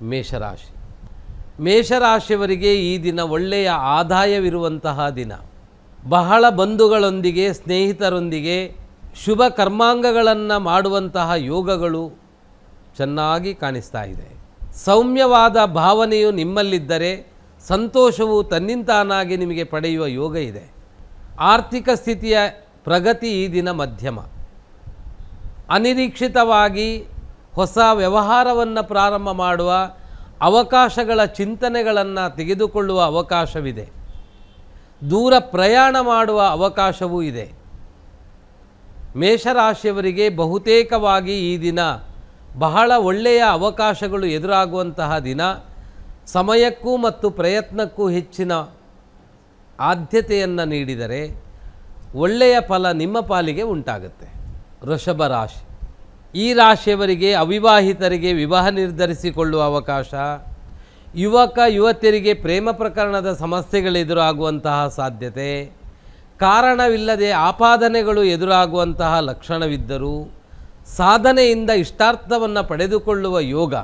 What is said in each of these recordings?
ಮೇಷರಾಶಿ. ಮೇಷರಾಶಿಯವರಿಗೆ ಈ ದಿನ ಒಳ್ಳೆಯ ಆದಾಯವಿರುವಂತಹ ದಿನ. ಬಹಳ ಬಂಧುಗಳೊಂದಿಗೆ ಸ್ನೇಹಿತರೊಂದಿಗೆ ಶುಭ ಕರ್ಮಾಂಗಗಳನ್ನು ಮಾಡುವಂತಹ ಯೋಗಗಳು ಚೆನ್ನಾಗಿ ಕಾಣಿಸ್ತಾ ಇದೆ. ಸೌಮ್ಯವಾದ ಭಾವನೆಯು ನಿಮ್ಮಲ್ಲಿದ್ದರೆ ಸಂತೋಷವು ತನ್ನಿಂತಾನಾಗಿ ನಿಮಗೆ ಪಡೆಯುವ ಯೋಗ ಇದೆ. ಆರ್ಥಿಕ ಸ್ಥಿತಿಯ ಪ್ರಗತಿ ಈ ದಿನ ಮಧ್ಯಮ. ಅನಿರೀಕ್ಷಿತವಾಗಿ ಹೊಸ ವ್ಯವಹಾರವನ್ನು ಪ್ರಾರಂಭ ಮಾಡುವ ಅವಕಾಶಗಳ ಚಿಂತನೆಗಳನ್ನು ತೆಗೆದುಕೊಳ್ಳುವ ಅವಕಾಶವಿದೆ. ದೂರ ಪ್ರಯಾಣ ಮಾಡುವ ಅವಕಾಶವೂ ಇದೆ. ಮೇಷರಾಶಿಯವರಿಗೆ ಬಹುತೇಕವಾಗಿ ಈ ದಿನ ಬಹಳ ಒಳ್ಳೆಯ ಅವಕಾಶಗಳು ಎದುರಾಗುವಂತಹ ದಿನ. ಸಮಯಕ್ಕೂ ಮತ್ತು ಪ್ರಯತ್ನಕ್ಕೂ ಹೆಚ್ಚಿನ ಆದ್ಯತೆಯನ್ನು ನೀಡಿದರೆ ಒಳ್ಳೆಯ ಫಲ ನಿಮ್ಮ ಪಾಲಿಗೆ ಉಂಟಾಗುತ್ತೆ. ವೃಷಭ ರಾಶಿ. ಈ ರಾಶಿಯವರಿಗೆ ಅವಿವಾಹಿತರಿಗೆ ವಿವಾಹ ನಿರ್ಧರಿಸಿಕೊಳ್ಳುವ ಅವಕಾಶ, ಯುವಕ ಯುವತಿಯರಿಗೆ ಪ್ರೇಮ ಪ್ರಕರಣದ ಸಮಸ್ಯೆಗಳೆದುರಾಗುವಂತಹ ಸಾಧ್ಯತೆ, ಕಾರಣವಿಲ್ಲದೆ ಆಪಾದನೆಗಳು ಎದುರಾಗುವಂತಹ ಲಕ್ಷಣವಿದ್ದರೂ ಸಾಧನೆಯಿಂದ ಇಷ್ಟಾರ್ಥವನ್ನು ಪಡೆದುಕೊಳ್ಳುವ ಯೋಗ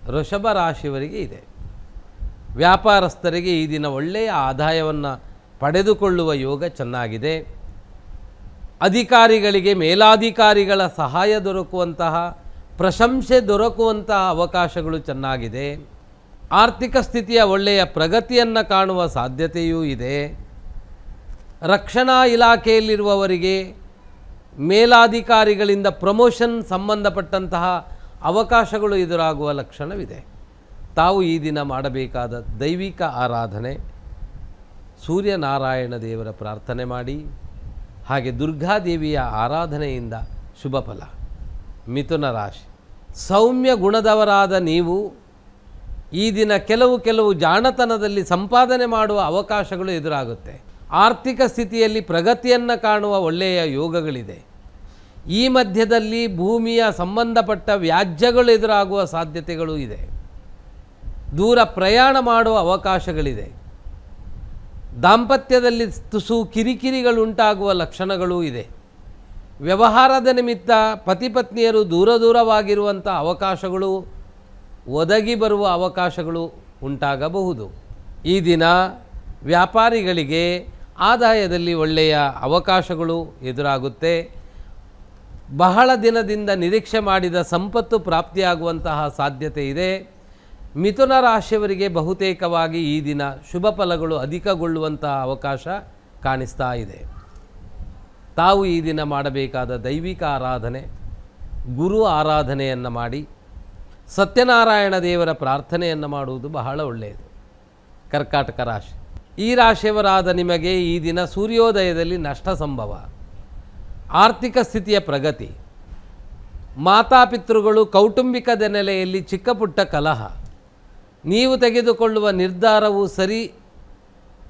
ವೃಷಭ ರಾಶಿಯವರಿಗೆ ಇದೆ. ವ್ಯಾಪಾರಸ್ಥರಿಗೆ ಈ ದಿನ ಒಳ್ಳೆಯ ಆದಾಯವನ್ನು ಪಡೆದುಕೊಳ್ಳುವ ಯೋಗ ಚೆನ್ನಾಗಿದೆ. ಅಧಿಕಾರಿಗಳಿಗೆ ಮೇಲಾಧಿಕಾರಿಗಳ ಸಹಾಯ ದೊರಕುವಂತಹ, ಪ್ರಶಂಸೆ ದೊರಕುವಂತಹ ಅವಕಾಶಗಳು ಚೆನ್ನಾಗಿದೆ. ಆರ್ಥಿಕ ಸ್ಥಿತಿಯ ಒಳ್ಳೆಯ ಪ್ರಗತಿಯನ್ನು ಕಾಣುವ ಸಾಧ್ಯತೆಯೂ ಇದೆ. ರಕ್ಷಣಾ ಇಲಾಖೆಯಲ್ಲಿರುವವರಿಗೆ ಮೇಲಾಧಿಕಾರಿಗಳಿಂದ ಪ್ರಮೋಷನ್ ಸಂಬಂಧಪಟ್ಟಂತಹ ಅವಕಾಶಗಳು ಎದುರಾಗುವ ಲಕ್ಷಣವಿದೆ. ತಾವು ಈ ದಿನ ಮಾಡಬೇಕಾದ ದೈವಿಕ ಆರಾಧನೆ, ಸೂರ್ಯನಾರಾಯಣ ದೇವರ ಪ್ರಾರ್ಥನೆ ಮಾಡಿ, ಹಾಗೆ ದುರ್ಗಾದೇವಿಯ ಆರಾಧನೆಯಿಂದ ಶುಭ ಫಲ. ಮಿಥುನ ರಾಶಿ. ಸೌಮ್ಯ ಗುಣದವರಾದ ನೀವು ಈ ದಿನ ಕೆಲವು ಜಾಣತನದಲ್ಲಿ ಸಂಪಾದನೆ ಮಾಡುವ ಅವಕಾಶಗಳು ಎದುರಾಗುತ್ತೆ. ಆರ್ಥಿಕ ಸ್ಥಿತಿಯಲ್ಲಿ ಪ್ರಗತಿಯನ್ನು ಕಾಣುವ ಒಳ್ಳೆಯ ಯೋಗಗಳಿದೆ. ಈ ಮಧ್ಯದಲ್ಲಿ ಭೂಮಿಯ ಸಂಬಂಧಪಟ್ಟ ವ್ಯಾಜ್ಯಗಳು ಎದುರಾಗುವ ಸಾಧ್ಯತೆಗಳು ಇದೆ. ದೂರ ಪ್ರಯಾಣ ಮಾಡುವ ಅವಕಾಶಗಳಿದೆ. ದಾಂಪತ್ಯದಲ್ಲಿ ತುಸು ಕಿರಿಕಿರಿಗಳುಂಟಾಗುವ ಲಕ್ಷಣಗಳೂ ಇದೆ. ವ್ಯವಹಾರದ ನಿಮಿತ್ತ ಪತಿಪತ್ನಿಯರು ದೂರವಾಗಿರುವಂಥ ಅವಕಾಶಗಳು ಒದಗಿ ಬರುವ ಅವಕಾಶಗಳು ಉಂಟಾಗಬಹುದು. ಈ ದಿನ ವ್ಯಾಪಾರಿಗಳಿಗೆ ಆದಾಯದಲ್ಲಿ ಒಳ್ಳೆಯ ಅವಕಾಶಗಳು ಎದುರಾಗುತ್ತೆ. ಬಹಳ ದಿನದಿಂದ ನಿರೀಕ್ಷೆ ಮಾಡಿದ ಸಂಪತ್ತು ಪ್ರಾಪ್ತಿಯಾಗುವಂತಹ ಸಾಧ್ಯತೆ ಇದೆ. ಮಿಥುನ ರಾಶಿಯವರಿಗೆ ಬಹುತೇಕವಾಗಿ ಈ ದಿನ ಶುಭ ಫಲಗಳು ಅಧಿಕಗೊಳ್ಳುವಂತಹ ಅವಕಾಶ ಕಾಣಿಸ್ತಾ ಇದೆ. ತಾವು ಈ ದಿನ ಮಾಡಬೇಕಾದ ದೈವಿಕ ಆರಾಧನೆ, ಗುರು ಆರಾಧನೆಯನ್ನು ಮಾಡಿ, ಸತ್ಯನಾರಾಯಣ ದೇವರ ಪ್ರಾರ್ಥನೆಯನ್ನು ಮಾಡುವುದು ಬಹಳ ಒಳ್ಳೆಯದು. ಕರ್ಕಾಟಕ ರಾಶಿ. ಈ ರಾಶಿಯವರಾದ ನಿಮಗೆ ಈ ದಿನ ಸೂರ್ಯೋದಯದಲ್ಲಿ ನಷ್ಟ ಸಂಭವ. ಆರ್ಥಿಕ ಸ್ಥಿತಿಯ ಪ್ರಗತಿ, ಮಾತಾಪಿತೃಗಳು ಕೌಟುಂಬಿಕದ ನೆಲೆಯಲ್ಲಿ ಚಿಕ್ಕ ಪುಟ್ಟ ಕಲಹ, ನೀವು ತೆಗೆದುಕೊಳ್ಳುವ ನಿರ್ಧಾರವು ಸರಿ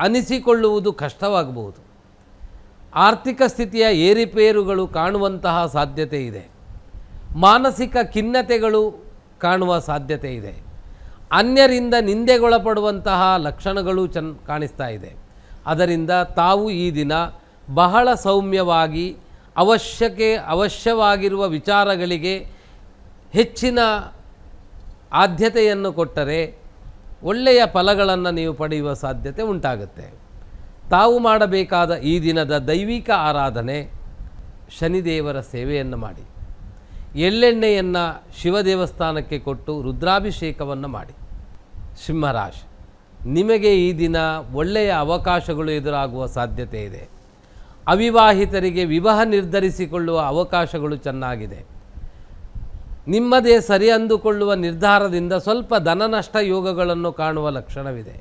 ಅನಿಸಿಕೊಳ್ಳುವುದು ಕಷ್ಟವಾಗಬಹುದು. ಆರ್ಥಿಕ ಸ್ಥಿತಿಯ ಏರಿಪೇರುಗಳು ಕಾಣುವಂತಹ ಸಾಧ್ಯತೆ ಇದೆ. ಮಾನಸಿಕ ಖಿನ್ನತೆಗಳು ಕಾಣುವ ಸಾಧ್ಯತೆ ಇದೆ. ಅನ್ಯರಿಂದ ನಿಂದೆಗೊಳಪಡುವಂತಹ ಲಕ್ಷಣಗಳು ಕಾಣಿಸ್ತಾ ಇದೆ. ಅದರಿಂದ ತಾವು ಈ ದಿನ ಬಹಳ ಸೌಮ್ಯವಾಗಿ ಅವಶ್ಯವಾಗಿರುವ ವಿಚಾರಗಳಿಗೆ ಹೆಚ್ಚಿನ ಆದ್ಯತೆಯನ್ನು ಕೊಟ್ಟರೆ ಒಳ್ಳೆಯ ಫಲಗಳನ್ನು ನೀವು ಪಡೆಯುವ ಸಾಧ್ಯತೆ ಉಂಟಾಗುತ್ತೆ. ತಾವು ಮಾಡಬೇಕಾದ ಈ ದಿನದ ದೈವಿಕ ಆರಾಧನೆ, ಶನಿದೇವರ ಸೇವೆಯನ್ನು ಮಾಡಿ, ಎಳ್ಳೆಣ್ಣೆಯನ್ನು ಶಿವ ದೇವಸ್ಥಾನಕ್ಕೆ ಕೊಟ್ಟು ರುದ್ರಾಭಿಷೇಕವನ್ನು ಮಾಡಿ. ಸಿಂಹರಾಶಿ. ನಿಮಗೆ ಈ ದಿನ ಒಳ್ಳೆಯ ಅವಕಾಶಗಳು ಎದುರಾಗುವ ಸಾಧ್ಯತೆ ಇದೆ. ಅವಿವಾಹಿತರಿಗೆ ವಿವಾಹ ನಿರ್ಧರಿಸಿಕೊಳ್ಳುವ ಅವಕಾಶಗಳು ಚೆನ್ನಾಗಿದೆ. ನಿಮ್ಮದೇ ಸರಿ ಅಂದುಕೊಳ್ಳುವ ನಿರ್ಧಾರದಿಂದ ಸ್ವಲ್ಪ ಧನನಷ್ಟ ಯೋಗಗಳನ್ನು ಕಾಣುವ ಲಕ್ಷಣವಿದೆ.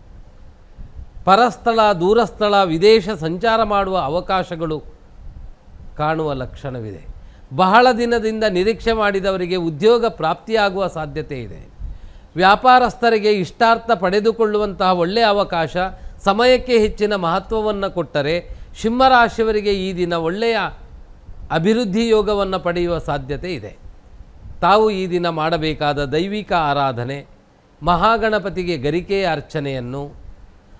ಪರಸ್ಥಳ, ದೂರಸ್ಥಳ, ವಿದೇಶ ಸಂಚಾರ ಮಾಡುವ ಅವಕಾಶಗಳು ಕಾಣುವ ಲಕ್ಷಣವಿದೆ. ಬಹಳ ದಿನದಿಂದ ನಿರೀಕ್ಷೆ ಮಾಡಿದವರಿಗೆ ಉದ್ಯೋಗ ಪ್ರಾಪ್ತಿಯಾಗುವ ಸಾಧ್ಯತೆ ಇದೆ. ವ್ಯಾಪಾರಸ್ಥರಿಗೆ ಇಷ್ಟಾರ್ಥ ಪಡೆದುಕೊಳ್ಳುವಂತಹ ಒಳ್ಳೆಯ ಅವಕಾಶ, ಸಮಯಕ್ಕೆ ಹೆಚ್ಚಿನ ಮಹತ್ವವನ್ನು ಕೊಟ್ಟರೆ ಸಿಂಹರಾಶಿಯವರಿಗೆ ಈ ದಿನ ಒಳ್ಳೆಯ ಅಭಿವೃದ್ಧಿ ಯೋಗವನ್ನು ಪಡೆಯುವ ಸಾಧ್ಯತೆ ಇದೆ. ತಾವು ಈ ದಿನ ಮಾಡಬೇಕಾದ ದೈವಿಕ ಆರಾಧನೆ, ಮಹಾಗಣಪತಿಗೆ ಗರಿಕೆಯ ಅರ್ಚನೆಯನ್ನು,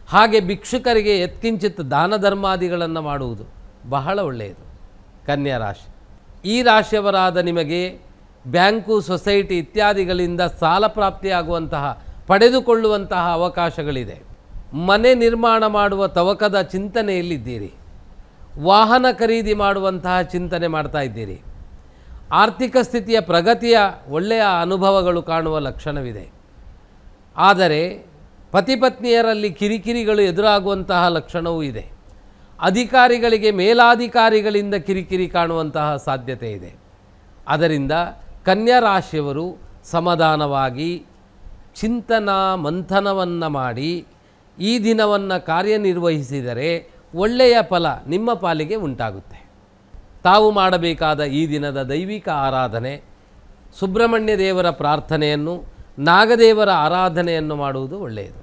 ಹಾಗೆ ಭಿಕ್ಷುಕರಿಗೆ ಯತ್ಕಿಂಚಿತ್ ದಾನ ಧರ್ಮಾದಿಗಳನ್ನು ಮಾಡುವುದು ಬಹಳ ಒಳ್ಳೆಯದು. ಕನ್ಯಾ ರಾಶಿ. ಈ ರಾಶಿಯವರಾದ ನಿಮಗೆ ಬ್ಯಾಂಕು, ಸೊಸೈಟಿ ಇತ್ಯಾದಿಗಳಿಂದ ಸಾಲ ಪ್ರಾಪ್ತಿಯಾಗುವಂತಹ, ಪಡೆದುಕೊಳ್ಳುವಂತಹ ಅವಕಾಶಗಳಿದೆ. ಮನೆ ನಿರ್ಮಾಣ ಮಾಡುವ ತವಕದ ಚಿಂತನೆಯಲ್ಲಿದ್ದೀರಿ. ವಾಹನ ಖರೀದಿ ಮಾಡುವಂತಹ ಚಿಂತನೆ ಮಾಡ್ತಾ ಇದ್ದೀರಿ. ಆರ್ಥಿಕ ಸ್ಥಿತಿಯ ಪ್ರಗತಿಯ ಒಳ್ಳೆಯ ಅನುಭವಗಳು ಕಾಣುವ ಲಕ್ಷಣವಿದೆ. ಆದರೆ ಪತಿಪತ್ನಿಯರಲ್ಲಿ ಕಿರಿಕಿರಿಗಳು ಎದುರಾಗುವಂತಹ ಲಕ್ಷಣವೂ ಇದೆ. ಅಧಿಕಾರಿಗಳಿಗೆ ಮೇಲಾಧಿಕಾರಿಗಳಿಂದ ಕಿರಿಕಿರಿ ಕಾಣುವಂತಹ ಸಾಧ್ಯತೆ ಇದೆ. ಅದರಿಂದ ಕನ್ಯಾ ರಾಶಿಯವರು ಸಮಾಧಾನವಾಗಿ ಚಿಂತನಾ ಮಂಥನವನ್ನು ಮಾಡಿ ಈ ದಿನವನ್ನು ಕಾರ್ಯನಿರ್ವಹಿಸಿದರೆ ಒಳ್ಳೆಯ ಫಲ ನಿಮ್ಮ ಪಾಲಿಗೆ ಉಂಟಾಗುತ್ತೆ. ತಾವು ಮಾಡಬೇಕಾದ ಈ ದಿನದ ದೈವಿಕ ಆರಾಧನೆ, ಸುಬ್ರಹ್ಮಣ್ಯ ದೇವರ ಪ್ರಾರ್ಥನೆಯನ್ನು, ನಾಗದೇವರ ಆರಾಧನೆಯನ್ನು ಮಾಡುವುದು ಒಳ್ಳೆಯದು.